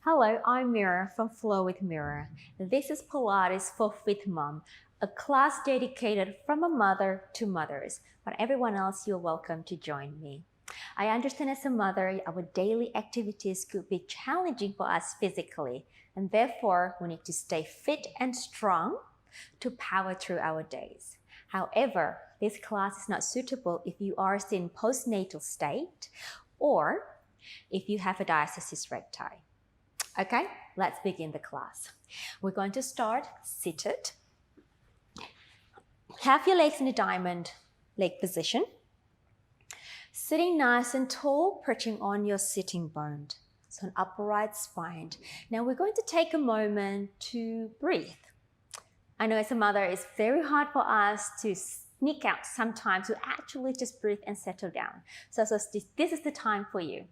Hello, I'm Mira from Flow with Mira. This is Pilates for Fit Mom, a class dedicated from a mother to mothers. But everyone else, you're welcome to join me. I understand as a mother, our daily activities could be challenging for us physically, and therefore we need to stay fit and strong to power through our days. However, this class is not suitable if you are still in postnatal state or if you have a diastasis recti. Okay, let's begin the class. We're going to start seated. Have your legs in a diamond leg position. Sitting nice and tall, perching on your sitting bone. So an upright spine. Now we're going to take a moment to breathe. I know as a mother, it's very hard for us to sneak out sometimes to actually just breathe and settle down. So this is the time for you.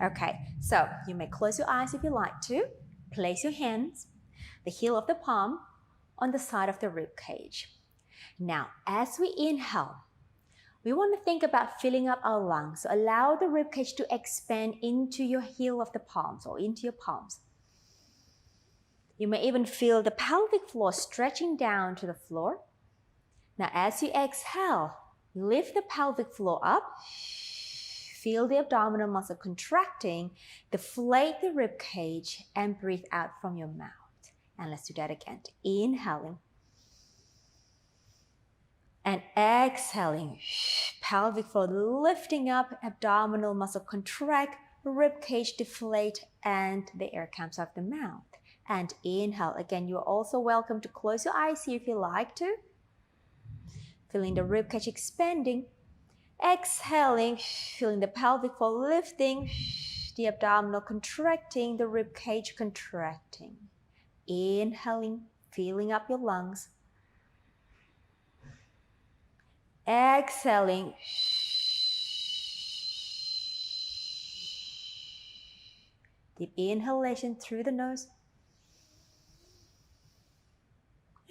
Okay, so you may close your eyes if you like to. Place your hands, the heel of the palm, on the side of the rib cage. Now, as we inhale, we want to think about filling up our lungs. So allow the rib cage to expand into your heel of the palms or into your palms. You may even feel the pelvic floor stretching down to the floor. Now, as you exhale, lift the pelvic floor up. Feel the abdominal muscle contracting, deflate the rib cage, and breathe out from your mouth. And let's do that again. Inhaling. And exhaling. Pelvic floor lifting up, abdominal muscle contract, rib cage deflate, and the air comes out of the mouth. And inhale. Again, you're also welcome to close your eyes here if you like to. Feeling the rib cage expanding. Exhaling, feeling the pelvic floor lifting, the abdominal contracting, the rib cage contracting. Inhaling, filling up your lungs. Exhaling. Deep inhalation through the nose.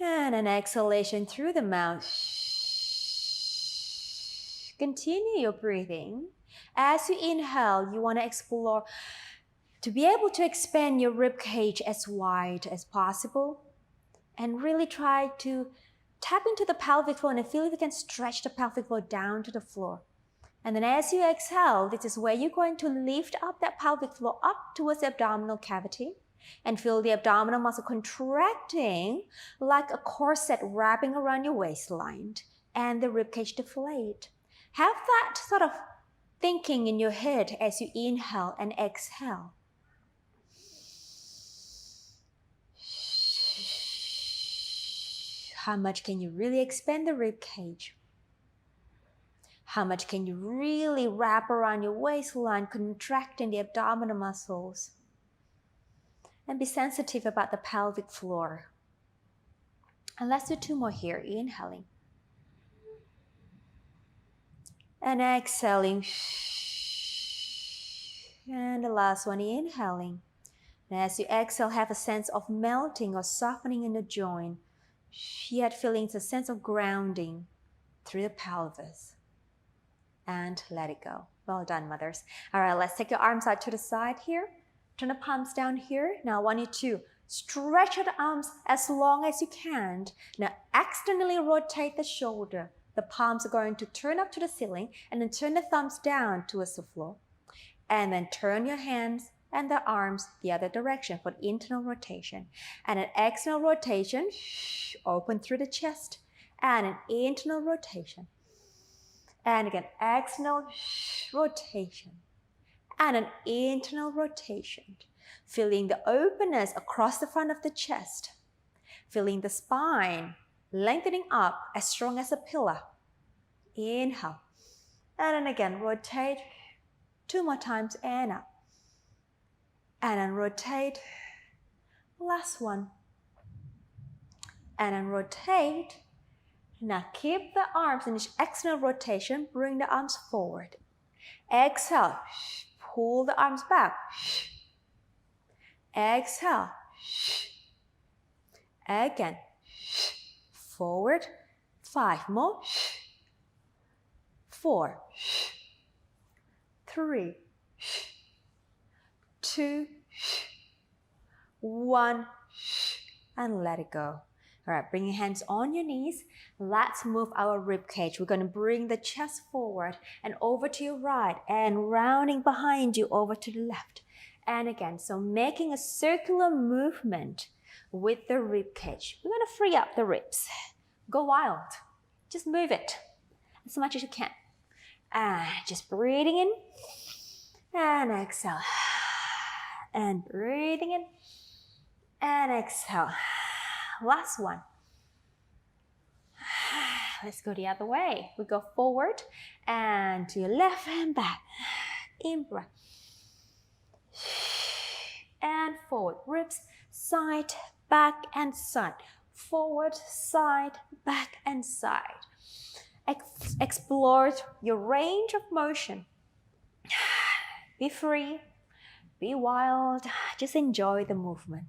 And an exhalation through the mouth. Continue your breathing. As you inhale, you want to explore to be able to expand your rib cage as wide as possible and really try to tap into the pelvic floor and feel if you can stretch the pelvic floor down to the floor. And then as you exhale, this is where you're going to lift up that pelvic floor up towards the abdominal cavity and feel the abdominal muscle contracting like a corset wrapping around your waistline and the rib cage deflate. Have that sort of thinking in your head as you inhale and exhale. How much can you really expand the rib cage? How much can you really wrap around your waistline, contracting the abdominal muscles? And be sensitive about the pelvic floor. And let's do 2 more here, inhaling. And exhaling. And the last one, inhaling. And as you exhale, have a sense of melting or softening in the joint. Yet feeling a sense of grounding through the pelvis. And let it go. Well done, mothers. All right, let's take your arms out to the side here. Turn the palms down here. Now I want you to stretch the arms as long as you can. Now externally rotate the shoulder. The palms are going to turn up to the ceiling and then turn the thumbs down towards the floor. And then turn your hands and the arms the other direction for the internal rotation. And an external rotation, open through the chest. And an internal rotation. And again, external rotation. And an internal rotation. Feeling the openness across the front of the chest. Feeling the spine lengthening up as strong as a pillar. Inhale. And then again, rotate 2 more times and up. And then rotate. Last one. And then rotate. Now keep the arms in this external rotation. Bring the arms forward. Exhale. Pull the arms back. Exhale. Again. Forward. 5 more. 4, 3, 2, 1, and let it go. All right, bring your hands on your knees. Let's move our rib cage. We're going to bring the chest forward and over to your right and rounding behind you over to the left. And again, so making a circular movement with the rib cage. We're going to free up the ribs. Go wild. Just move it as much as you can. And just breathing in and exhale. And breathing in and exhale. Last one. Let's go the other way. We go forward and to your left and back. In breath. And forward. Ribs, side, back, and side. Forward, side, back, and side. Explore your range of motion. Be free. Be wild. Just enjoy the movement.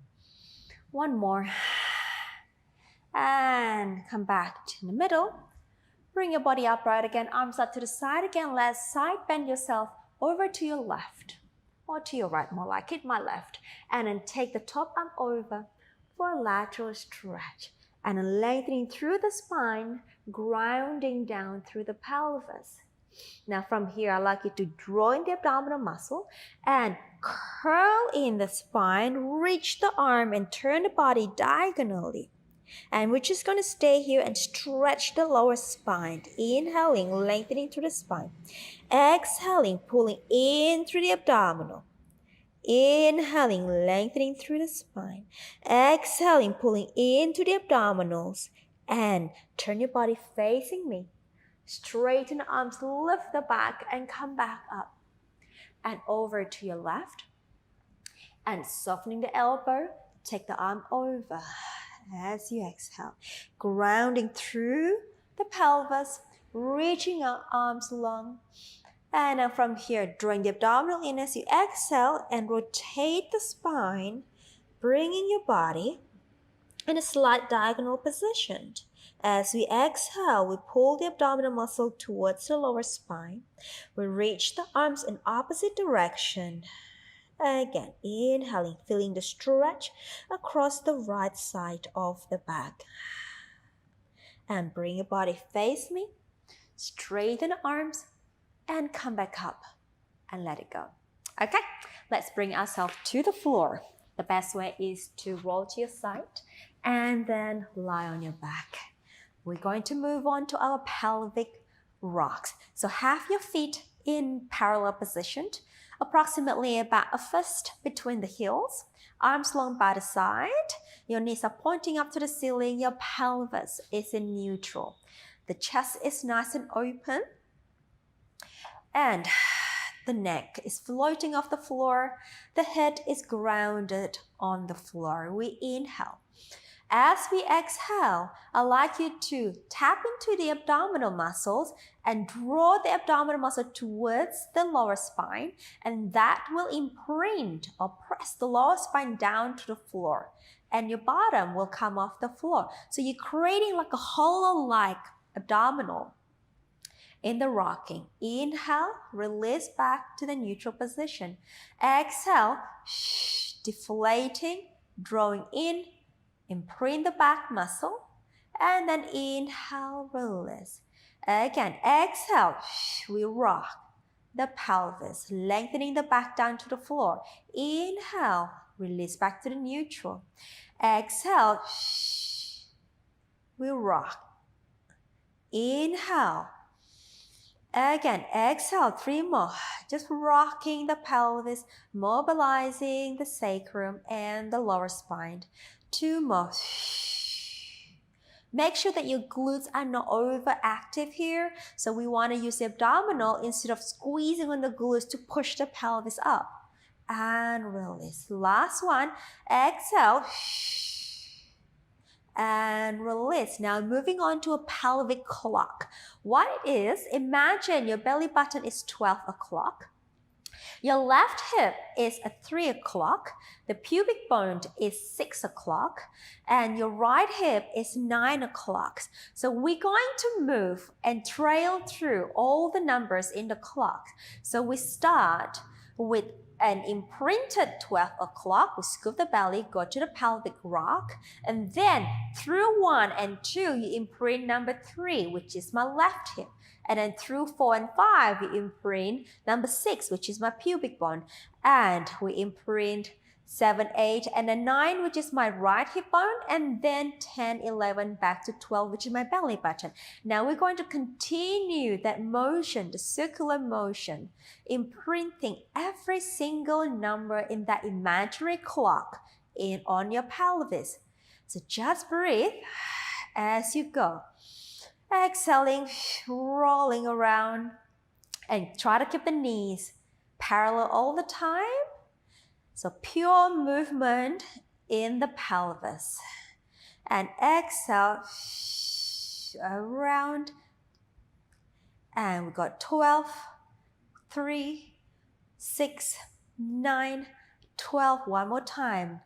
One more. And come back to the middle. Bring your body upright again. Arms up to the side again. Let's side bend yourself over to your left. Or to your right, more like it, my left. And then take the top arm over for a lateral stretch. And then lengthening through the spine, grounding down through the pelvis. Now from here, I'd like you to draw in the abdominal muscle and curl in the spine, reach the arm and turn the body diagonally. And we're just going to stay here and stretch the lower spine. Inhaling, lengthening through the spine. Exhaling, pulling in through the abdominal. Inhaling, lengthening through the spine. Exhaling, pulling into the abdominals. And turn your body facing me. Straighten the arms, lift the back and come back up. And over to your left. And softening the elbow, take the arm over. As you exhale, grounding through the pelvis, reaching our arms long. And then from here, drawing the abdominal in as you exhale and rotate the spine, bringing your body in a slight diagonal position. As we exhale, we pull the abdominal muscle towards the lower spine. We reach the arms in opposite direction. Again, inhaling, feeling the stretch across the right side of the back. And bring your body face me, straighten the arms, and come back up and let it go. Okay, let's bring ourselves to the floor. The best way is to roll to your side and then lie on your back. We're going to move on to our pelvic rocks. So have your feet in parallel position, approximately about a fist between the heels, arms long by the side. Your knees are pointing up to the ceiling. Your pelvis is in neutral. The chest is nice and open. And the neck is floating off the floor. The head is grounded on the floor. We inhale. As we exhale, I'd like you to tap into the abdominal muscles and draw the abdominal muscle towards the lower spine, and that will imprint or press the lower spine down to the floor, and your bottom will come off the floor. So you're creating like a hollow-like abdominal in the rocking. Inhale, release back to the neutral position. Exhale, deflating, drawing in, imprint the back muscle, and then inhale, release. Again, exhale, we rock the pelvis, lengthening the back down to the floor. Inhale, release back to the neutral. Exhale, we rock. Inhale. Again, exhale, 3 more. Just rocking the pelvis, mobilizing the sacrum and the lower spine. 2 more. Make sure that your glutes are not overactive here. So we want to use the abdominal instead of squeezing on the glutes to push the pelvis up. And release. Last one. Exhale. And release. Now moving on to a pelvic clock. What it is, imagine your belly button is 12 o'clock. Your left hip is at 3 o'clock, the pubic bone is 6 o'clock, and your right hip is 9 o'clock. So we're going to move and trail through all the numbers in the clock. So we start with and imprinted 12 o'clock. We scoop the belly, go to the pelvic rock, and then through 1 and 2, you imprint number 3, which is my left hip. And then through 4 and 5, we imprint number 6, which is my pubic bone. And we imprint 7, 8, and then 9, which is my right hip bone, and then 10, 11, back to 12, which is my belly button. Now we're going to continue that motion, the circular motion, imprinting every single number in that imaginary clock in on your pelvis. So just breathe as you go. Exhaling, rolling around, and try to keep the knees parallel all the time. So pure movement in the pelvis. And exhale around. And we got 12, 3, 6, 9, 12. One more time.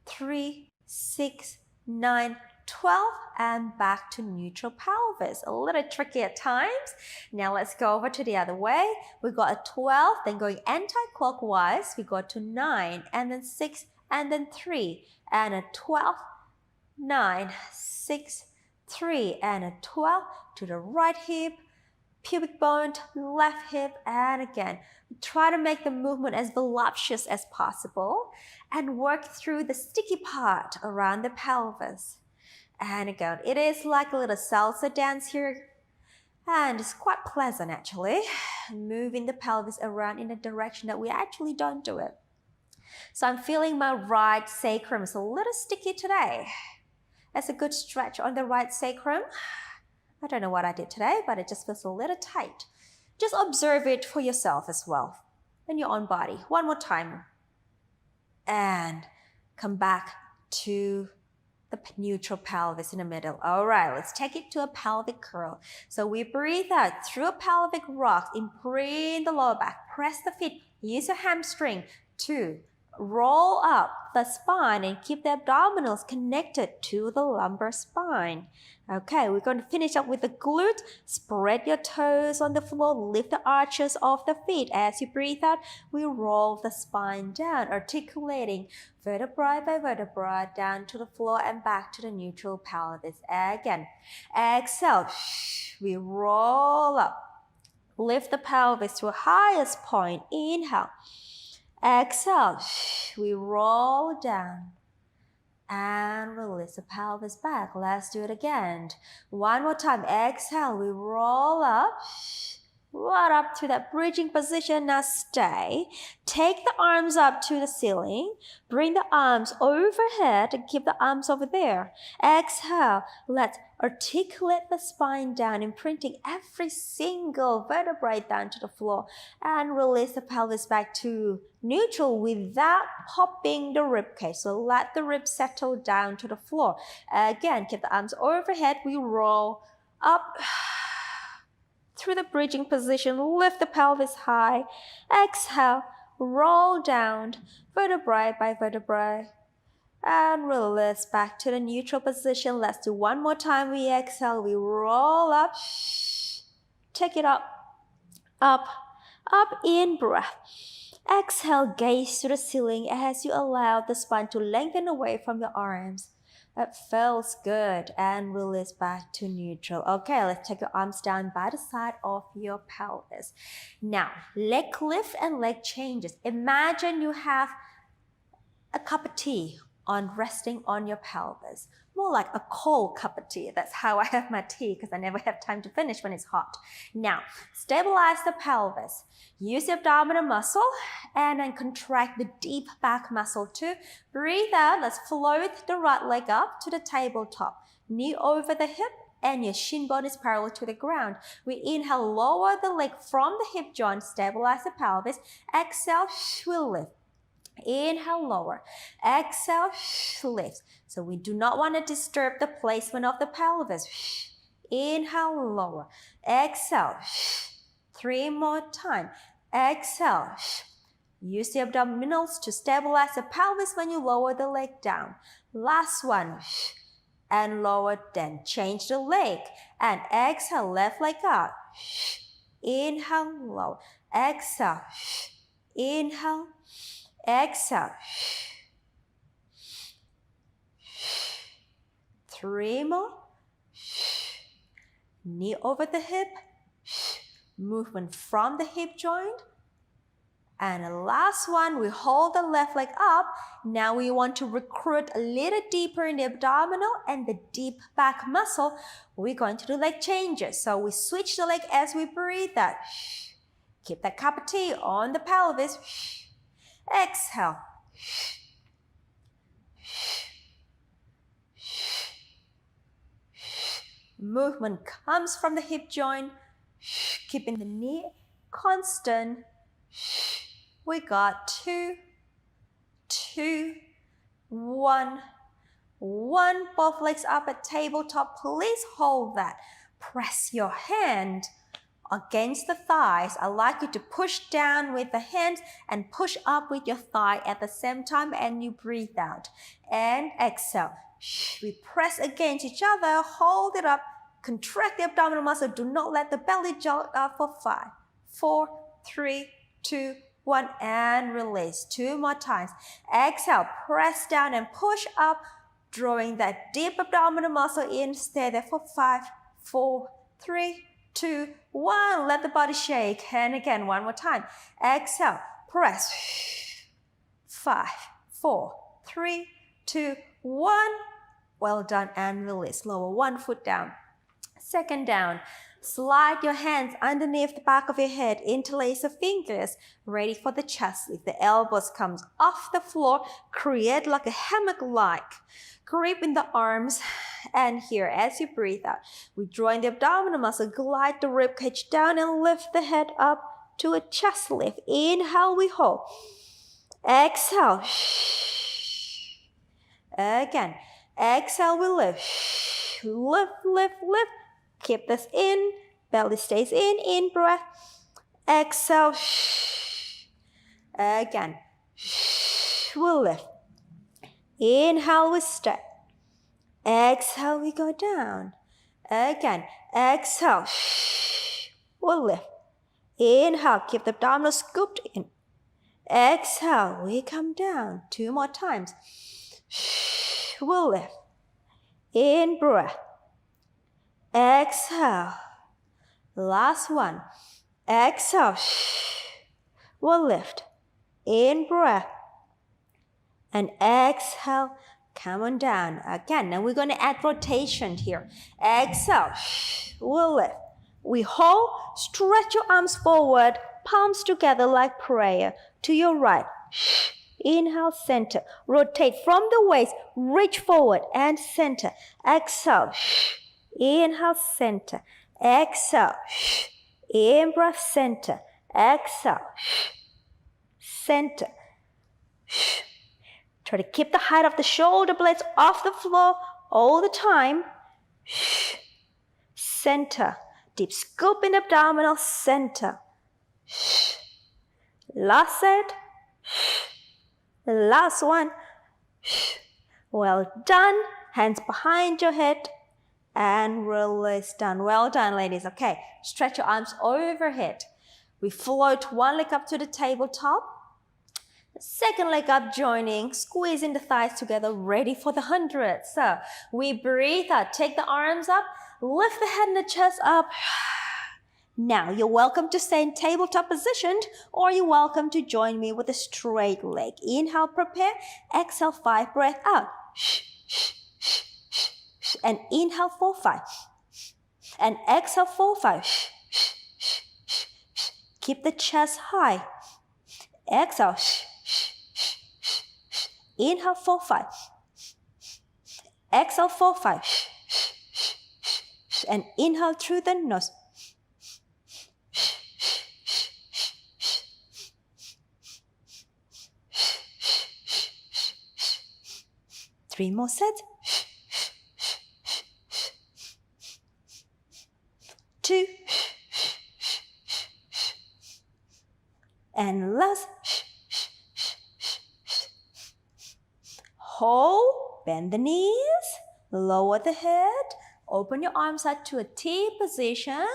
3, 6, 9, 12, and back to neutral pelvis. A little tricky at times. Now let's go over to the other way. We got a 12, then going anti-clockwise, we go to 9, and then 6, and then 3, and a 12, 9, 6, 3, and a 12 to the right hip, pubic bone, left hip, and again. Try to make the movement as voluptuous as possible and work through the sticky part around the pelvis. And again, it is like a little salsa dance here. And it's quite pleasant actually, moving the pelvis around in a direction that we actually don't do it. So I'm feeling my right sacrum is a little sticky today. That's a good stretch on the right sacrum. I don't know what I did today, but it just feels a little tight. Just observe it for yourself as well in your own body. One more time. And come back to the neutral pelvis in the middle. All right, let's take it to a pelvic curl. So we breathe out through a pelvic rock, imprint the lower back, press the feet, use your hamstring to roll up the spine and keep the abdominals connected to the lumbar spine. Okay, we're going to finish up with the glute. Spread your toes on the floor, lift the arches of the feet. As you breathe out, we roll the spine down, articulating vertebra by vertebra down to the floor and back to the neutral pelvis. Again, exhale, we roll up. Lift the pelvis to the highest point. Inhale. Exhale, we roll down and release the pelvis back. Let's do it again. One more time. Exhale, we roll up, right up to that bridging position. Now stay. Take the arms up to the ceiling. Bring the arms overhead and keep the arms over there. Exhale, let's articulate the spine down, imprinting every single vertebrae down to the floor, and release the pelvis back to neutral without popping the rib cage. So let the ribs settle down to the floor. Again, keep the arms overhead. We roll up through the bridging position. Lift the pelvis high. Exhale, roll down vertebrae by vertebrae. And release back to the neutral position. Let's do one more time. We exhale, we roll up. Take it up, up, up, in breath. Exhale, gaze to the ceiling as you allow the spine to lengthen away from your arms. That feels good. And release back to neutral. Okay, let's take your arms down by the side of your pelvis. Now, leg lift and leg changes. Imagine you have a cup of tea resting on your pelvis. More like a cold cup of tea. That's how I have my tea because I never have time to finish when it's hot. Now, stabilize the pelvis. Use the abdominal muscle and then contract the deep back muscle too. Breathe out. Let's float the right leg up to the tabletop. Knee over the hip and your shin bone is parallel to the ground. We inhale, lower the leg from the hip joint, stabilize the pelvis. Exhale, we lift. Inhale, lower. Exhale, lift. So we do not want to disturb the placement of the pelvis. Inhale, lower. Exhale. 3 more times. Exhale. Use the abdominals to stabilize the pelvis when you lower the leg down. Last one. And lower, then change the leg. And exhale, left leg up. Inhale, lower. Exhale. Inhale. Exhale. 3 more. Knee over the hip. Movement from the hip joint. And the last one, we hold the left leg up. Now we want to recruit a little deeper in the abdominal and the deep back muscle. We're going to do leg changes. So we switch the leg as we breathe out. Keep that cup of tea on the pelvis. Exhale. Movement comes from the hip joint. Keeping the knee constant. We got 2, 2, 1, 1. Both legs up at tabletop. Please hold that. Press your hand against the thighs. I'd like you to push down with the hands and push up with your thigh at the same time, and you breathe out. And exhale. We press against each other. Hold it up. Contract the abdominal muscle. Do not let the belly jolt out for 5, 4, 3, 2, 1, and release. 2 more times. Exhale, press down and push up, drawing that deep abdominal muscle in. Stay there for 5, 4, 3, 2, 1. Let the body shake. And again, 1 more time. Exhale, press. 5, 4, 3, 2, 1. Well done, and release. Lower 1 foot down. Second down. Slide your hands underneath the back of your head, interlace your fingers, ready for the chest lift. The elbows comes off the floor, create like a hammock-like. Grip in the arms, and here as you breathe out, we draw in the abdominal muscle, glide the rib cage down and lift the head up to a chest lift. Inhale, we hold. Exhale. Again. Exhale, we lift. Lift, lift, lift. Keep this in. Belly stays in breath. Exhale. Again. We'll lift. Inhale, we step. Exhale, we go down. Again. Exhale. We'll lift. Inhale, keep the abdominal scooped in. Exhale, we come down. 2 more times. We'll lift. In breath. Exhale. Last one. Exhale. We'll lift. In breath. And exhale. Come on down. Again, now we're going to add rotation here. Exhale. We'll lift. We hold. Stretch your arms forward. Palms together like prayer. To your right. Inhale, center. Rotate from the waist. Reach forward and center. Exhale. Inhale, center. Exhale. In breath, center. Exhale. Center. Try to keep the height of the shoulder blades off the floor all the time. Center. Deep scoop in abdominal. Center. Last set. Last one. Well done. Hands behind your head. And release. Done. Well done, ladies. Okay. Stretch your arms overhead. We float one leg up to the tabletop. The second leg up, joining. Squeezing the thighs together. Ready for the 100. So we breathe out. Take the arms up. Lift the head and the chest up. Now, you're welcome to stay in tabletop position, or you're welcome to join me with a straight leg. Inhale, prepare. Exhale, 5. Breath out. And inhale, 4, 5. And exhale, 4, 5. Keep the chest high. Exhale. Inhale, 4, 5. Exhale, 4, 5. And inhale through the nose. 3 more sets. 2. And last. Hold, bend the knees, lower the head, open your arms out to a T position.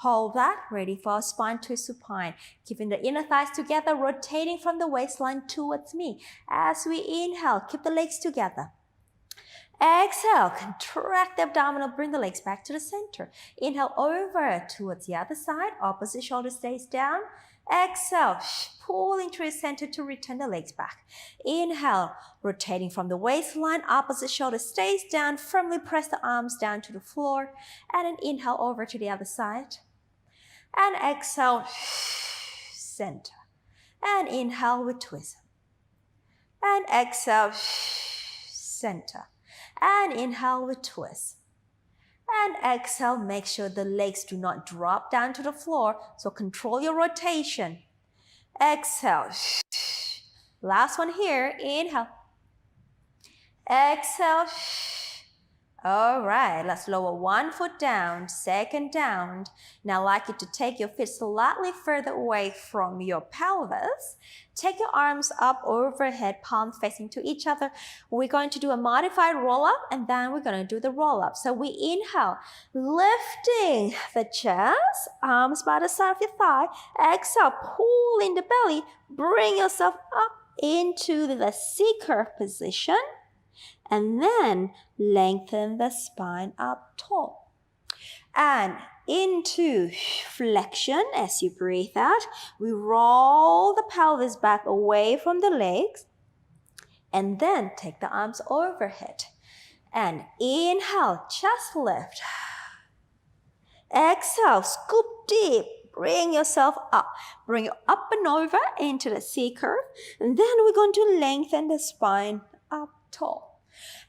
Hold that, ready for spine to supine. Keeping the inner thighs together, rotating from the waistline towards me. As we inhale, keep the legs together. Exhale, contract the abdominal, bring the legs back to the center. Inhale over towards the other side, opposite shoulder stays down. Exhale, pulling to the center to return the legs back. Inhale, rotating from the waistline, opposite shoulder stays down, firmly press the arms down to the floor. And then inhale over to the other side. And exhale, center. And inhale with twist. And exhale, center. And inhale with twist. And exhale, make sure the legs do not drop down to the floor. So control your rotation. Exhale. Last one here. Inhale. Exhale. All right, let's lower one foot down, second down. Now I'd like you to take your feet slightly further away from your pelvis. Take your arms up overhead, palms facing to each other. We're going to do a modified roll-up, and then we're going to do the roll-up. So we inhale, lifting the chest, arms by the side of your thigh. Exhale, pull in the belly. Bring yourself up into the C-curve position. And then lengthen the spine up tall. And into flexion as you breathe out. We roll the pelvis back away from the legs. And then take the arms overhead. And inhale, chest lift. Exhale, scoop deep. Bring yourself up. Bring it up and over into the C-curve. And then we're going to lengthen the spine up tall.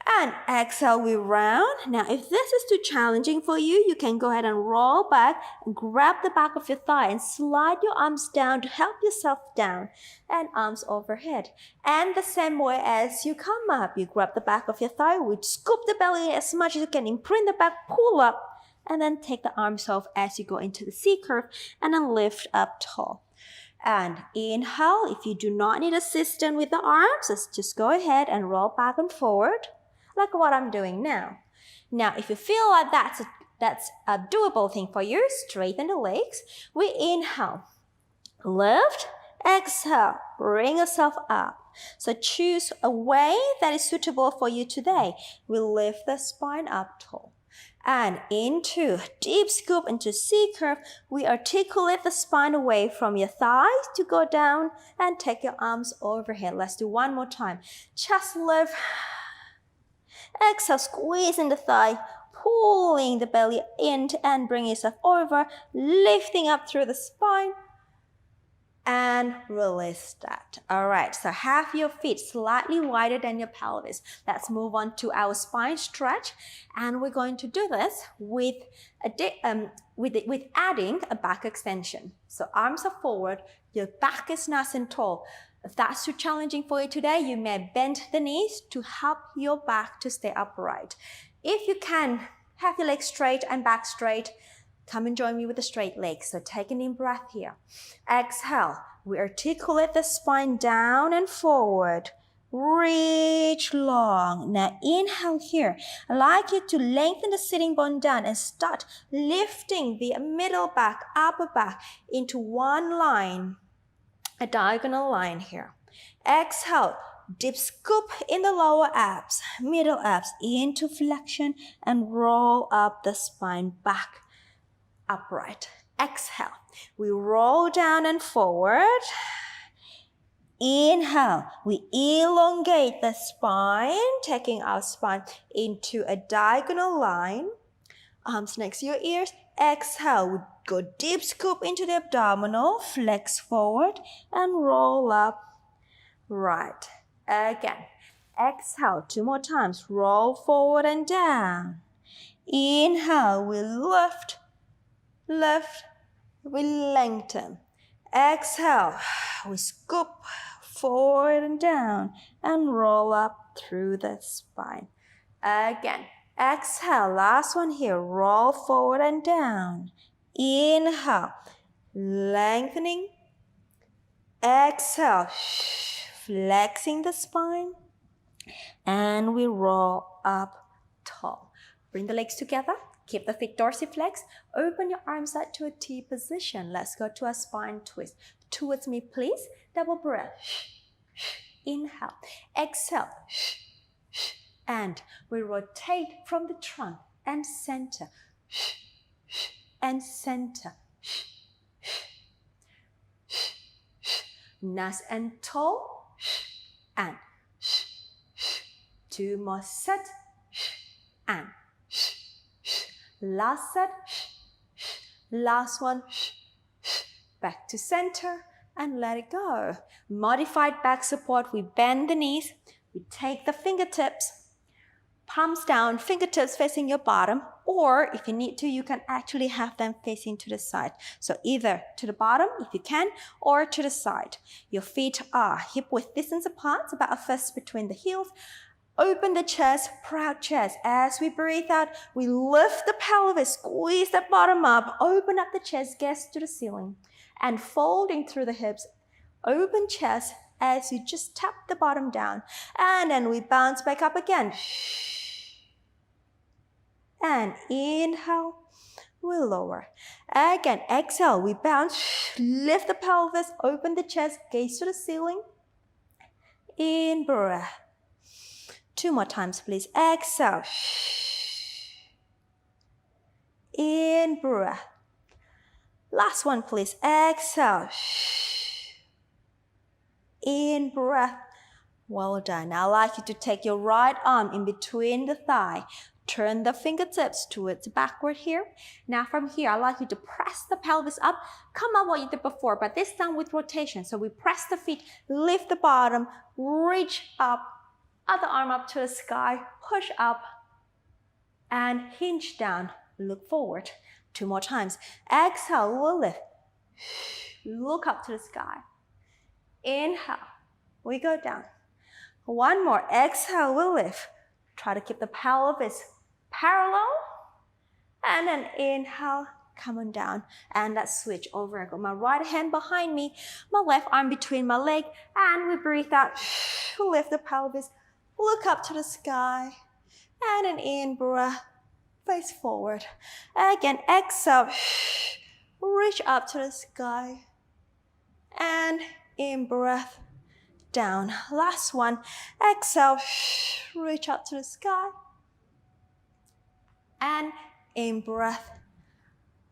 And exhale, we round. Now, if this is too challenging for you, you can go ahead and roll back and grab the back of your thigh and slide your arms down to help yourself down and arms overhead. And the same way as you come up, you grab the back of your thigh, we scoop the belly as much as you can, imprint the back, pull up, and then take the arms off as you go into the C-curve and then lift up tall. And inhale, if you do not need assistance with the arms, just go ahead and roll back and forward, like what I'm doing now. Now, if you feel like that's a doable thing for you, straighten the legs. We inhale, lift, exhale, bring yourself up. So choose a way that is suitable for you today. We lift the spine up tall. And into deep scoop into C-curve, we articulate the spine away from your thighs to go down and take your arms overhead. Let's do one more time. Chest lift. Exhale, squeezing the thigh, pulling the belly in and bring yourself over, lifting up through the spine. And release that. All right, so have your feet slightly wider than your pelvis. Let's move on to our spine stretch. And we're going to do this with adding a back extension. So arms are forward, your back is nice and tall. If that's too challenging for you today, you may bend the knees to help your back to stay upright. If you can, have your legs straight and back straight. Come and join me with the straight legs. So take a deep breath here. Exhale. We articulate the spine down and forward. Reach long. Now inhale here. I'd like you to lengthen the sitting bone down and start lifting the middle back, upper back into one line. A diagonal line here. Exhale. Deep scoop in the lower abs, middle abs into flexion and roll up the spine back. Upright. Exhale. We roll down and forward. Inhale. We elongate the spine, taking our spine into a diagonal line. Arms next to your ears. Exhale. We go deep scoop into the abdominal, flex forward and roll up. Right. Again. Exhale. 2 more times. Roll forward and down. Inhale. We lift. Lift, we lengthen. Exhale, we scoop forward and down and roll up through the spine. Again, exhale, last one here, roll forward and down. Inhale, lengthening. Exhale, flexing the spine. And we roll up tall. Bring the legs together. Keep the feet dorsiflex. Open your arms out to a T position. Let's go to a spine twist. Towards me, please. Double breath. Inhale. Exhale. And we rotate from the trunk and center. And center. Nice and tall. And 2 more set. And last set. Last one. Back to center and let it go. Modified back support. We bend the knees. We take the fingertips, palms down, fingertips facing your bottom, or if you need to, you can actually have them facing to the side. So either to the bottom if you can, or to the side. Your feet are hip width distance apart, about a fist between the heels. Open the chest, proud chest. As we breathe out, we lift the pelvis, squeeze the bottom up, open up the chest, gaze to the ceiling, and folding through the hips. Open chest as you just tap the bottom down. And then we bounce back up again. And inhale, we lower. Again, exhale, we bounce, lift the pelvis, open the chest, gaze to the ceiling. In breath. 2 more times, please. Exhale. In breath. Last one, please. Exhale. In breath. Well done. Now I'd like you to take your right arm in between the thigh. Turn the fingertips towards backward here. Now from here, I'd like you to press the pelvis up. Come up what you did before, but this time with rotation. So we press the feet, lift the bottom, reach up, other arm up to the sky, push up, and hinge down. Look forward. 2 more times. Exhale, we'll lift. Look up to the sky. Inhale, we go down. 1 more. Exhale, we'll lift. Try to keep the pelvis parallel. And then inhale, come on down. And let's switch over. I got my right hand behind me, my left arm between my leg, and we breathe out. Lift the pelvis. Look up to the sky. And an in breath. Face forward. Again, exhale. Reach up to the sky. And in breath. Down. Last one. Exhale. Reach up to the sky. And in breath.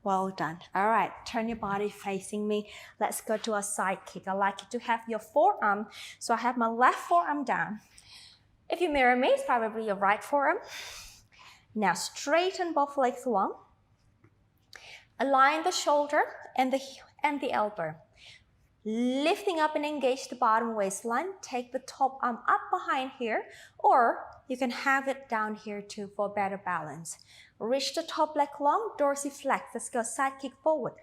Well done. All right. Turn your body facing me. Let's go to a side kick. I'd like you to have your forearm. So I have my left forearm down. If you mirror me, it's probably your right forearm. Now straighten both legs along. Align the shoulder and the elbow. Lifting up and engage the bottom waistline. Take the top arm up behind here, or you can have it down here too for better balance. Reach the top leg long, dorsiflex. Let's go side kick forward.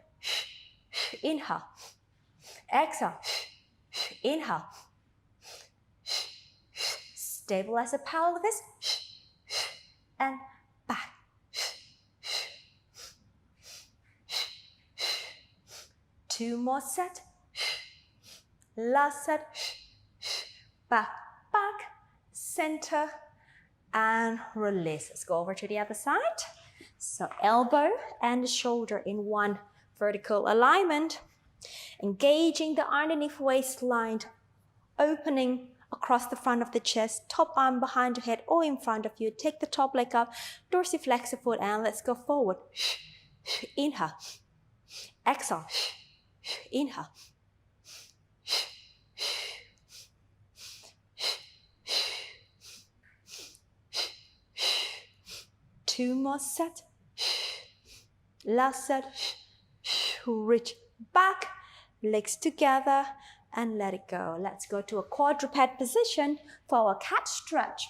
Inhale. Exhale. Inhale. Stabilize the pelvis. And back. Two more set. Last set. Back, back, center, and release. Let's go over to the other side. So elbow and the shoulder in one vertical alignment. Engaging the underneath waistline, opening across the front of the chest, top arm behind your head or in front of you. Take the top leg up, dorsiflex the foot, and let's go forward. Inhale. Exhale. Inhale. Two more set. Last set. Reach back, legs together, and let it go. Let's go to a quadruped position for our cat stretch.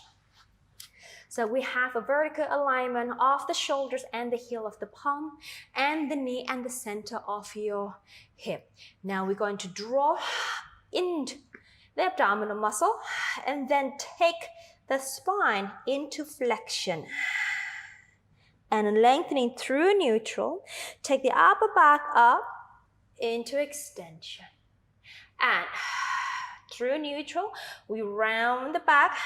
So we have a vertical alignment of the shoulders and the heel of the palm and the knee and the center of your hip. Now we're going to draw into the abdominal muscle and then take the spine into flexion. And lengthening through neutral, take the upper back up into extension. And through neutral, we round the back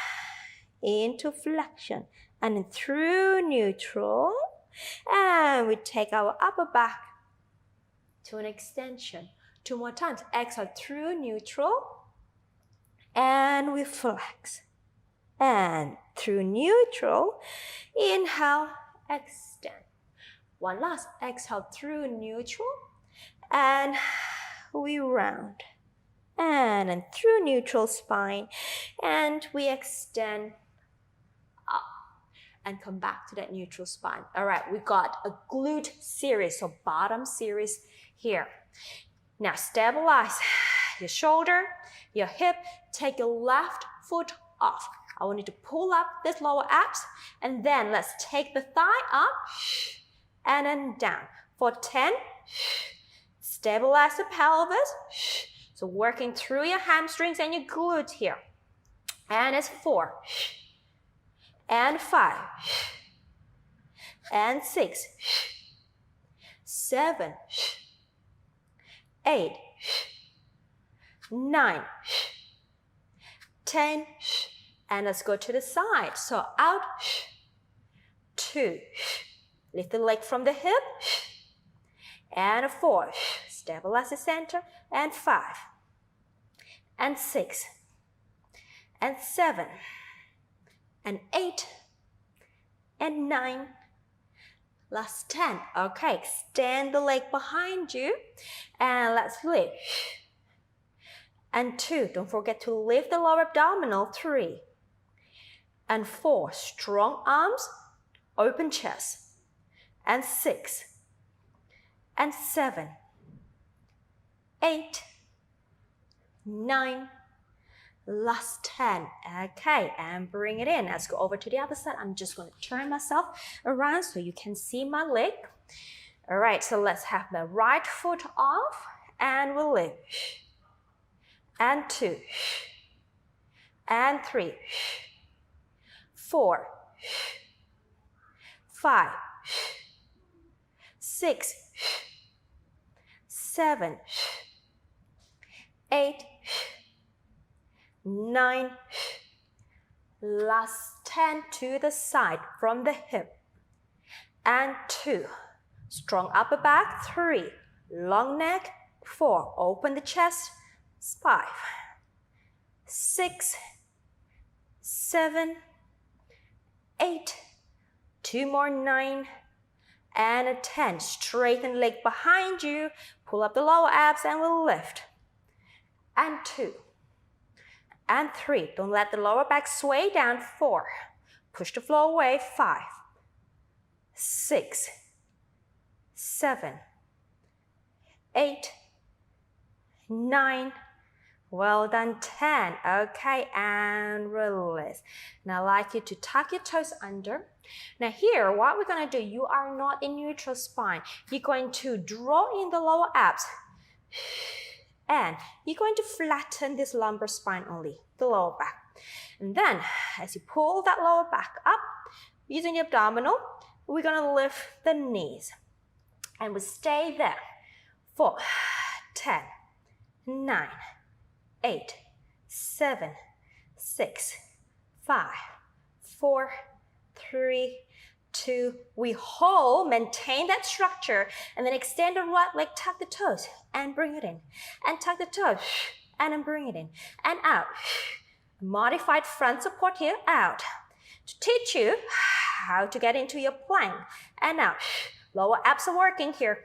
into flexion. And then through neutral, And we take our upper back to an extension. 2 more times. Exhale through neutral. And we flex. And through neutral, inhale, extend. One last. Exhale through neutral. And we round. And through neutral spine. And we extend up. And come back to that neutral spine. All right, we got a glute series, so bottom series here. Now stabilize your shoulder, your hip. Take your left foot off. I want you to pull up this lower abs, and then let's take the thigh up and then down. For 10, stabilize the pelvis. So working through your hamstrings and your glutes here. And it's 4. And 5, and 6, 7, 8, 9, 10, and let's go to the side. So out, 2, lift the leg from the hip, and 4, stabilize the center, and 5, and 6, and 7, and 8, and 9, last 10. Okay, extend the leg behind you, and let's lift. And 2, don't forget to lift the lower abdominal. 3, and 4, strong arms, open chest. And 6, and 7, 8, 9, last 10. Okay, and bring it in. Let's go over to the other side. I'm just going to turn myself around so you can see my leg. All right, so let's have the right foot off, and we'll lift. And 2, and 3, 4, 5, 6, 7, 8, 9, last 10 to the side from the hip. And 2, strong upper back. 3, long neck. 4, open the chest. 5, 6, 7, 8, 2 more, 9, and a 10. Straighten leg behind you. Pull up the lower abs and we'll lift. And 2, and 3. Don't let the lower back sway down. 4, push the floor away. 5, 6, 7, 8, 9, well done, 10. Okay, and release. Now I'd like you to tuck your toes under. Now here, what we're going to do, you are not in neutral spine. You're going to draw in the lower abs. And you're going to flatten this lumbar spine only, the lower back. And then, as you pull that lower back up, using the abdominal, we're going to lift the knees. And we stay there for 10, 9, 8, 7, 6, 5, 4, 3, 2. We hold, maintain that structure, and then extend the right leg, tuck the toes, and bring it in. And tuck the toes, and then bring it in. And out. Modified front support here, out. To teach you how to get into your plank. And out. Lower abs are working here.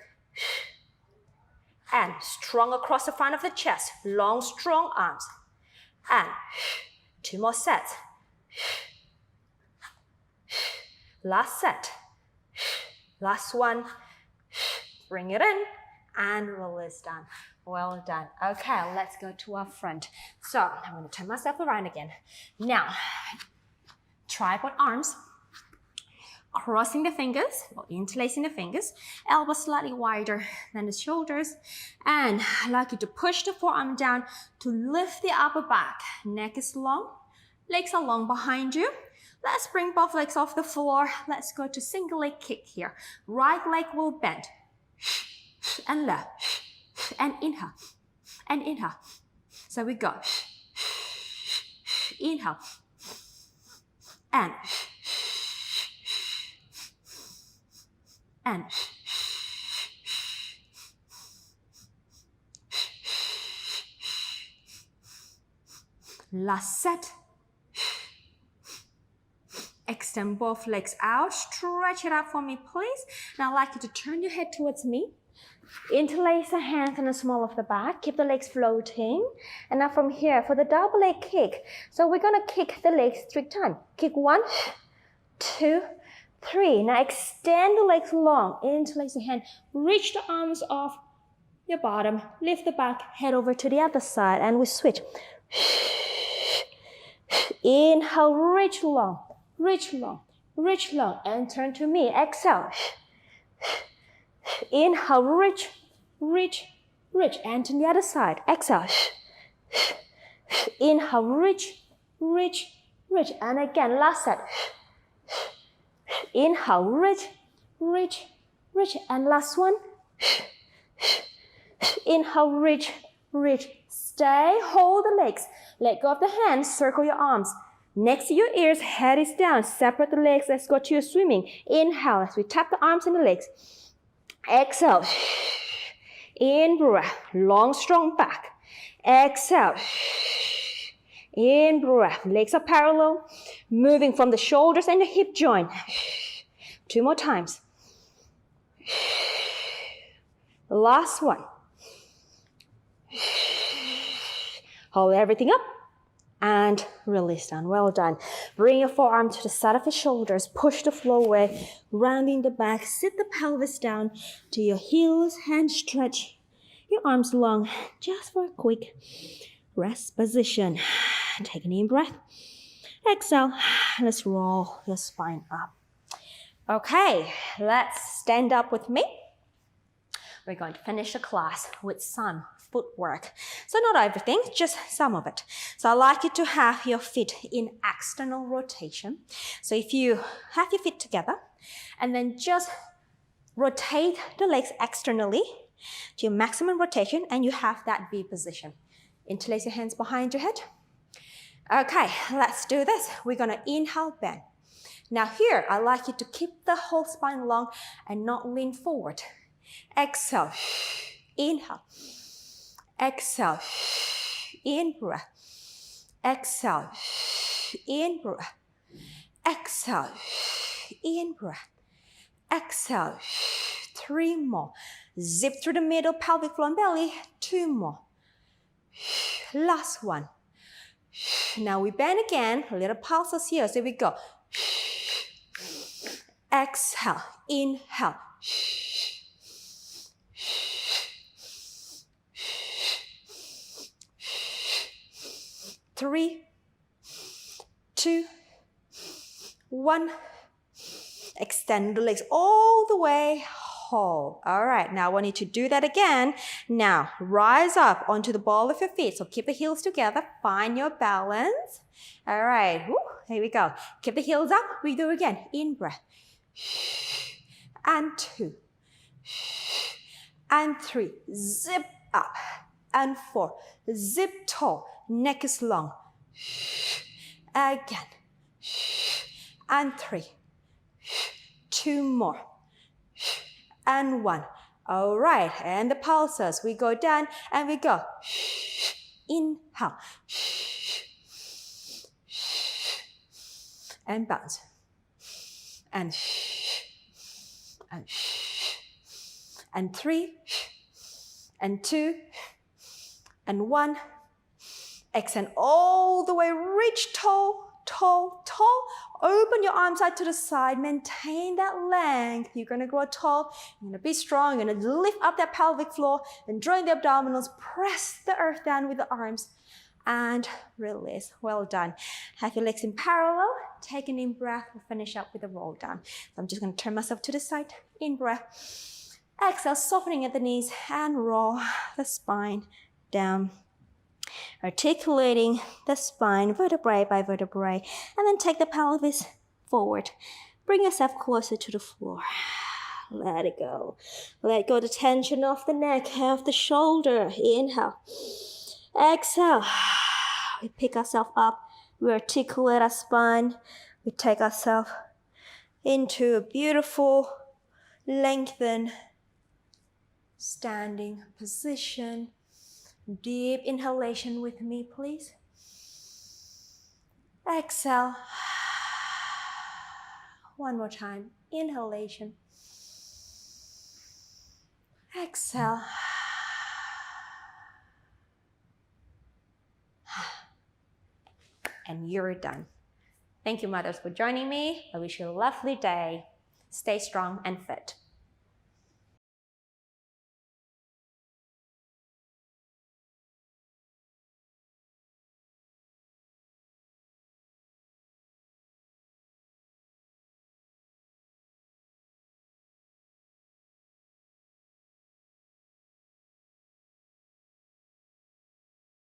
And strong across the front of the chest. Long, strong arms. And 2 more sets. Last set. Last one. Bring it in. And release down. Well done. Okay, let's go to our front. So I'm going to turn myself around again. Now, tripod arms. Crossing the fingers or interlacing the fingers, elbows slightly wider than the shoulders, and I'd like you to push the forearm down to lift the upper back. Neck is long, legs are long behind you. Let's bring both legs off the floor. Let's go to single leg kick here. Right leg will bend, and left, and inhale, and inhale. So we go, inhale, and and last set. Extend both legs out. Stretch it out for me, please. Now I'd like you to turn your head towards me. Interlace the hands in the small of the back. Keep the legs floating. And now from here, for the double leg kick. So we're going to kick the legs 3 times. Kick 1, 2, 3. Now extend the legs long. Interlace the hand. Reach the arms off your bottom. Lift the back. Head over to the other side. And we switch. Inhale, reach long. Reach long. Reach long. And turn to me. Exhale. Inhale, reach, reach, reach, and to the other side. Exhale. Inhale, reach, reach, reach, and again, last set. Inhale, reach, reach, reach, and last one. Inhale, reach, reach. Stay, hold the legs. Let go of the hands, circle your arms. Next to your ears, head is down. Separate the legs. Let's go to your swimming. Inhale as we tap the arms and the legs. Exhale. In breath. Long, strong back. Exhale. In breath. Legs are parallel. Moving from the shoulders and the hip joint. 2 more times. Last one. Hold everything up. And release down. Well done. Bring your forearm to the side of the shoulders. Push the floor away. Rounding the back. Sit the pelvis down to your heels. Hand stretch. Your arms long. Just for a quick rest position. Take an in breath. Exhale. Let's roll your spine up. Okay. Let's stand up with me. We're going to finish the class with some footwork. So not everything, just some of it. So I'd like you to have your feet in external rotation. So if you have your feet together and then just rotate the legs externally to your maximum rotation and you have that V position. Interlace your hands behind your head. Okay, let's do this. We're going to inhale, bend. Now here, I'd like you to keep the whole spine long and not lean forward. Exhale, inhale. Exhale, in breath. Exhale, in breath. Exhale, in breath. Exhale, 3 more. Zip through the middle, pelvic floor and belly. 2 more. Last one. Now we bend again. A little pulses here. So here we go. Exhale, inhale. 3, 2, 1. Extend the legs all the way. Hold. All right, now I want you to do that again. Now, rise up onto the ball of your feet. So keep the heels together. Find your balance. All right, woo, here we go. Keep the heels up. We do it again. In breath. And 2. And 3. Zip up. And 4. Zip tall. Neck is long. Again. And 3. 2 more. And 1. All right. And the pulses. We go down and we go. Inhale. And bounce. And 3. And 2. And 1. Extend all the way. Reach tall, tall, tall. Open your arms out to the side. Maintain that length. You're going to grow tall. You're going to be strong. You're going to lift up that pelvic floor and join the abdominals. Press the earth down with the arms. And release. Well done. Have your legs in parallel. Take an in breath. We'll finish up with a roll down. So I'm just going to turn myself to the side. In breath. Exhale, softening at the knees and roll the spine down. Articulating the spine vertebrae by vertebrae. And then take the pelvis forward. Bring yourself closer to the floor. Let it go. Let go the tension of the neck, of the shoulder. Inhale. Exhale. We pick ourselves up. We articulate our spine. We take ourselves into a beautiful Lengthen. Standing position. Deep inhalation with me, please. Exhale. One more time. Inhalation. Exhale. And you're done. Thank you, mothers, for joining me. I wish you a lovely day. Stay strong and fit.